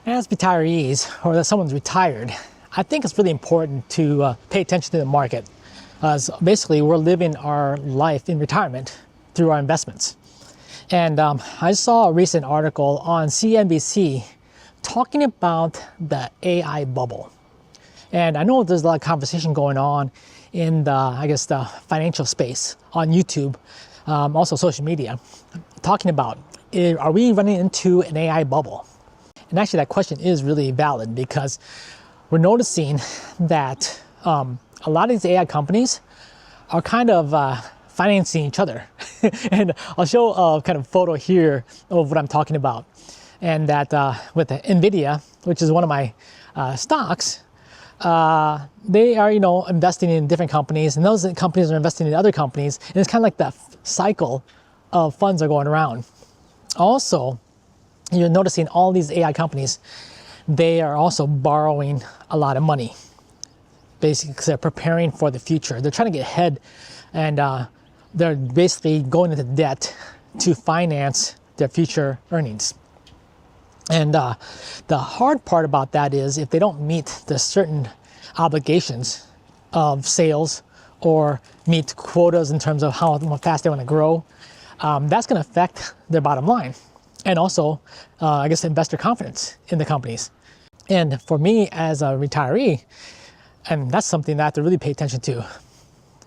As retirees, or that someone's retired, I think it's really important to pay attention to the market. As basically, we're living our life in retirement through our investments. And I saw a recent article on CNBC talking about the AI bubble. And I know there's a lot of conversation going on in the financial space on YouTube, also social media, talking about, are we running into an AI bubble? And actually that question is really valid because we're noticing that a lot of these AI companies are kind of financing each other. And I'll show a kind of photo here of what I'm talking about. And that with NVIDIA, which is one of my stocks, they are, investing in different companies, and those companies are investing in other companies, and it's kind of like that cycle of funds are going around. Also, you're noticing all these AI companies, they are also borrowing a lot of money, basically because they're preparing for the future. They're trying to get ahead, and they're basically going into debt to finance their future earnings. And the hard part about that is if they don't meet the certain obligations of sales or meet quotas in terms of how fast they want to grow, that's going to affect their bottom line. And also, investor confidence in the companies. And for me as a retiree, and that's something that I have to really pay attention to.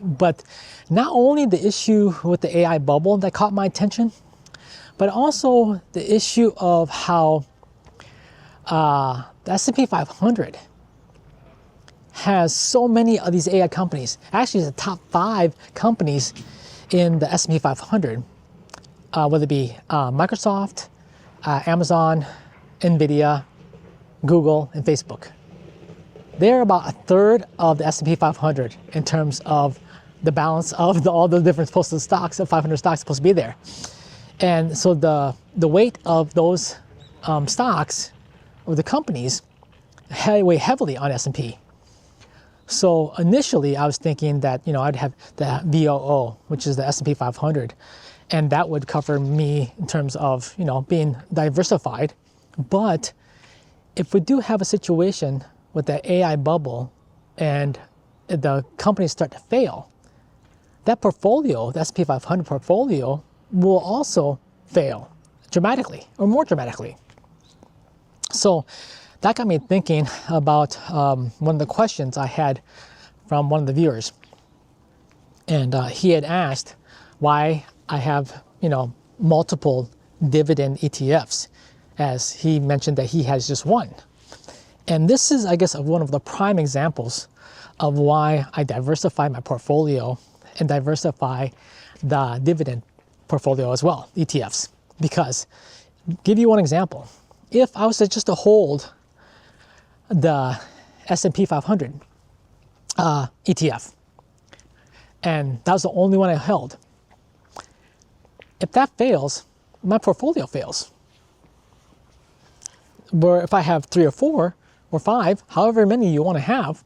But not only the issue with the AI bubble that caught my attention, but also the issue of how the S&P 500 has so many of these AI companies. Actually, the top 5 companies in the S&P 500, whether it be Microsoft, Amazon, NVIDIA, Google, and Facebook. They're about a third of the S&P 500 in terms of the balance of all the different posted stocks, of 500 stocks supposed to be there. And so the weight of those stocks or the companies weigh heavily on S&P. So initially I was thinking that I'd have the VOO, which is the S&P 500, and that would cover me in terms of being diversified. But if we do have a situation with the AI bubble and the companies start to fail, that portfolio, the S&P 500 portfolio, will also fail dramatically or more dramatically. So that got me thinking about one of the questions I had from one of the viewers. And he had asked why I have, multiple dividend ETFs, as he mentioned that he has just one. And this is, one of the prime examples of why I diversify my portfolio and diversify the dividend portfolio as well, ETFs. Because, give you one example, if I was to hold the S&P 500 ETF, and that was the only one I held, if that fails, my portfolio fails. Where if I have 3 or 4 or 5, however many you want to have,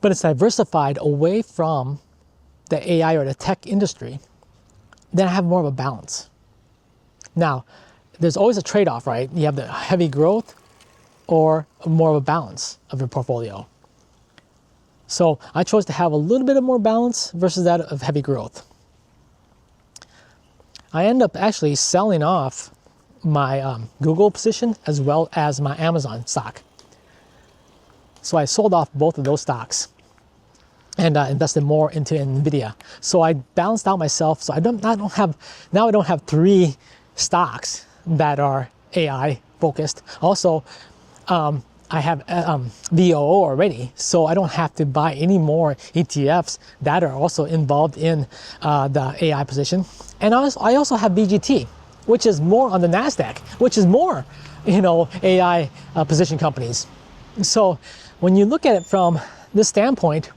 but it's diversified away from the AI or the tech industry, then I have more of a balance. Now, there's always a trade-off, right? You have the heavy growth or more of a balance of your portfolio. So I chose to have a little bit of more balance versus that of heavy growth. I end up actually selling off my Google position as well as my Amazon stock. So I sold off both of those stocks and invested more into NVIDIA. So I balanced out myself. So I don't have 3 stocks that are AI focused. Also, I have VOO already, so I don't have to buy any more ETFs that are also involved in the AI position. And I also have BGT, which is more on the NASDAQ, which is more, AI position companies. So when you look at it from this standpoint,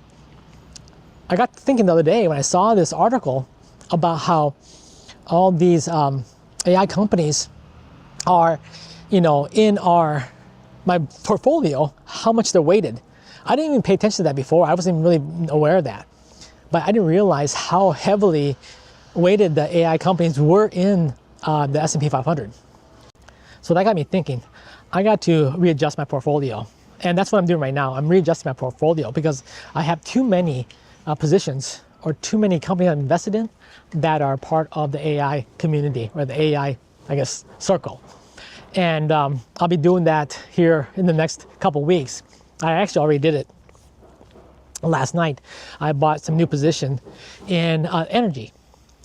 I got thinking the other day when I saw this article about how all these AI companies are, in my portfolio, how much they're weighted. I didn't even pay attention to that before. I wasn't really aware of that. But I didn't realize how heavily weighted the AI companies were in the S&P 500. So that got me thinking, I got to readjust my portfolio. And that's what I'm doing right now. I'm readjusting my portfolio because I have too many positions or too many companies I'm invested in that are part of the AI community or the AI, I guess, circle. And I'll be doing that here in the next couple weeks. I actually already did it last night. I bought some new position in energy.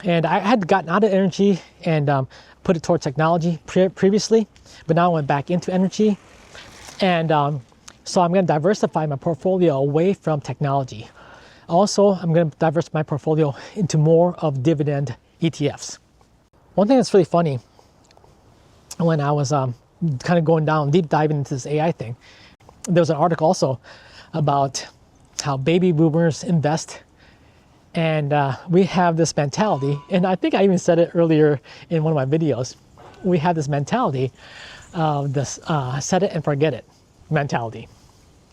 And I had gotten out of energy and put it toward technology previously, but now I went back into energy. And so I'm going to diversify my portfolio away from technology. Also, I'm going to diversify my portfolio into more of dividend ETFs. One thing that's really funny, when I was kind of going down, deep diving into this AI thing, there was an article also about how baby boomers invest. And we have this mentality, and I think I even said it earlier in one of my videos. We have this mentality of this set it and forget it mentality.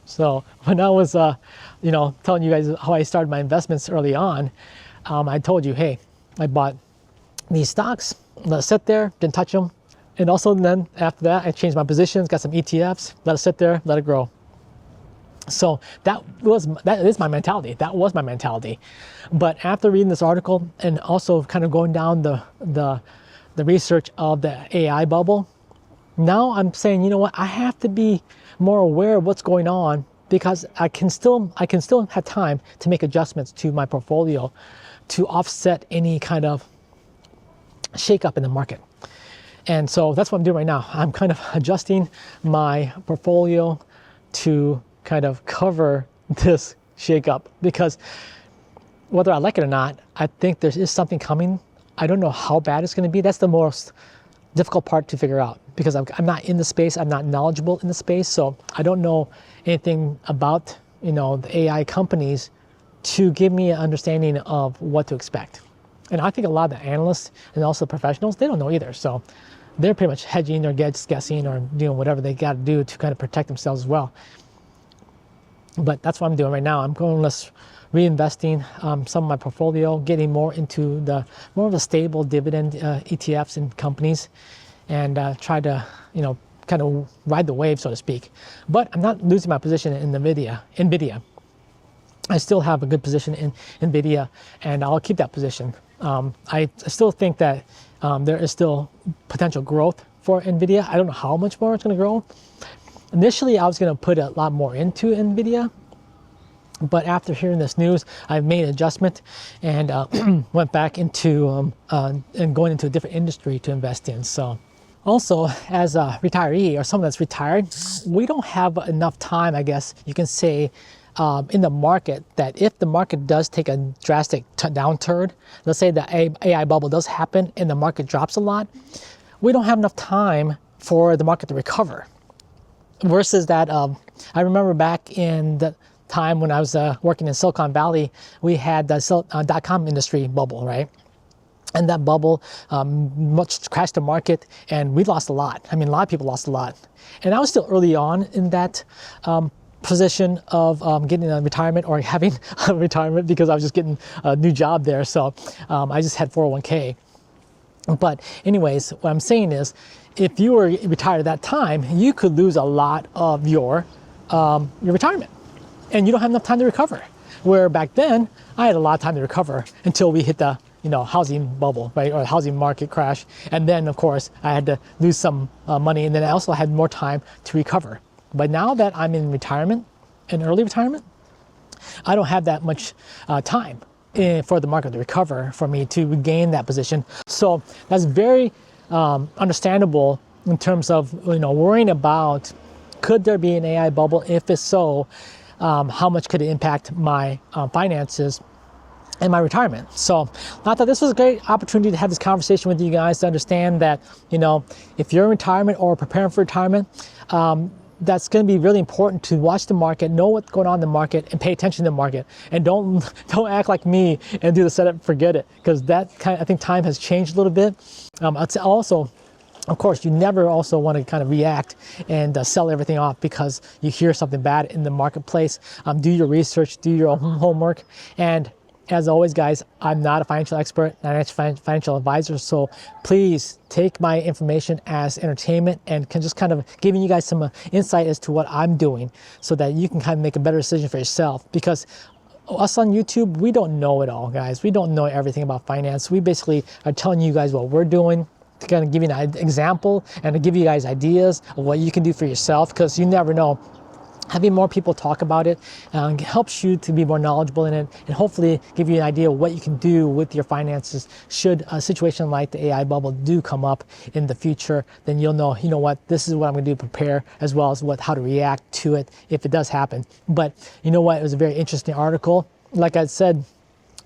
So when I was, telling you guys how I started my investments early on, I told you, hey, I bought these stocks, let it sit there, didn't touch them. And also then after that, I changed my positions, got some ETFs, let it sit there, let it grow. So that is my mentality. That was my mentality. But after reading this article and also kind of going down the research of the AI bubble, now I'm saying, you know what, I have to be more aware of what's going on because I can still have time to make adjustments to my portfolio to offset any kind of shakeup in the market. And so that's what I'm doing right now. I'm kind of adjusting my portfolio to kind of cover this shakeup because whether I like it or not, I think there is something coming. I don't know how bad it's going to be. That's the most difficult part to figure out because I'm not in the space. I'm not knowledgeable in the space, so I don't know anything about the AI companies to give me an understanding of what to expect. And I think a lot of the analysts and also professionals, they don't know either. So they're pretty much hedging or guessing or doing whatever they got to do to kind of protect themselves as well. But that's what I'm doing right now. I'm going less reinvesting some of my portfolio, getting more into more of the stable dividend ETFs and companies, and try to kind of ride the wave, so to speak. But I'm not losing my position in NVIDIA. I still have a good position in NVIDIA, and I'll keep that position. I still think that there is still potential growth for NVIDIA. I don't know how much more it's going to grow. Initially, I was going to put a lot more into NVIDIA, but after hearing this news, I made an adjustment and went back into and going into a different industry to invest in. So, also as a retiree or someone that's retired, we don't have enough time, I guess you can say, in the market that if the market does take a drastic downturn, let's say the AI bubble does happen and the market drops a lot, we don't have enough time for the market to recover. Versus that, I remember back in the time when I was working in Silicon Valley, we had the .com industry bubble, right? And that bubble much crashed the market, and we lost a lot. I mean, a lot of people lost a lot. And I was still early on in that position of getting a retirement or having a retirement because I was just getting a new job there. So I just had 401k. But anyways, what I'm saying is, if you were retired at that time, you could lose a lot of your retirement, and you don't have enough time to recover. Where back then, I had a lot of time to recover until we hit the housing bubble, right, or housing market crash, and then of course I had to lose some money, and then I also had more time to recover. But now that I'm in retirement, in early retirement, I don't have that much time for the market to recover for me to regain that position. So that's very understandable in terms of worrying about could there be an AI bubble? If it's so, how much could it impact my finances and my retirement? So I thought this was a great opportunity to have this conversation with you guys to understand that if you're in retirement or preparing for retirement, that's going to be really important to watch the market, know what's going on in the market, and pay attention to the market. And don't act like me and do the set it and forget it, because I think time has changed a little bit. Also, of course, you never also want to kind of react and sell everything off because you hear something bad in the marketplace. Do your research, do your own homework, and As always, guys, I'm not a financial expert, not a financial advisor, so please take my information as entertainment and can just kind of giving you guys some insight as to what I'm doing so that you can kind of make a better decision for yourself. Because us on YouTube, we don't know it all, guys. We don't know everything about finance. We basically are telling you guys what we're doing, to kind of give you an example and to give you guys ideas of what you can do for yourself, because you never know. Having more people talk about it helps you to be more knowledgeable in it, and hopefully give you an idea of what you can do with your finances should a situation like the AI bubble do come up in the future. Then you'll know, you know what, this is what I'm going to do to prepare, as well as how to react to it if it does happen. But you know what, it was a very interesting article. Like I said,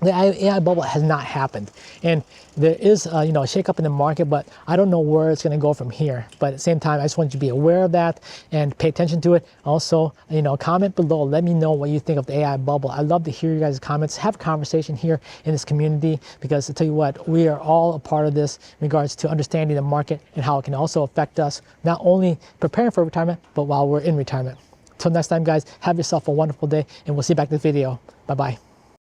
the AI bubble has not happened, and there is a shake-up in the market, but I don't know where it's going to go from here. But at the same time, I just want you to be aware of that and pay attention to it. Also, comment below. Let me know what you think of the AI bubble. I love to hear you guys' comments. Have a conversation here in this community, because I tell you what, we are all a part of this in regards to understanding the market and how it can also affect us, not only preparing for retirement, but while we're in retirement. Until next time, guys, have yourself a wonderful day, and we'll see you back in this video. Bye-bye.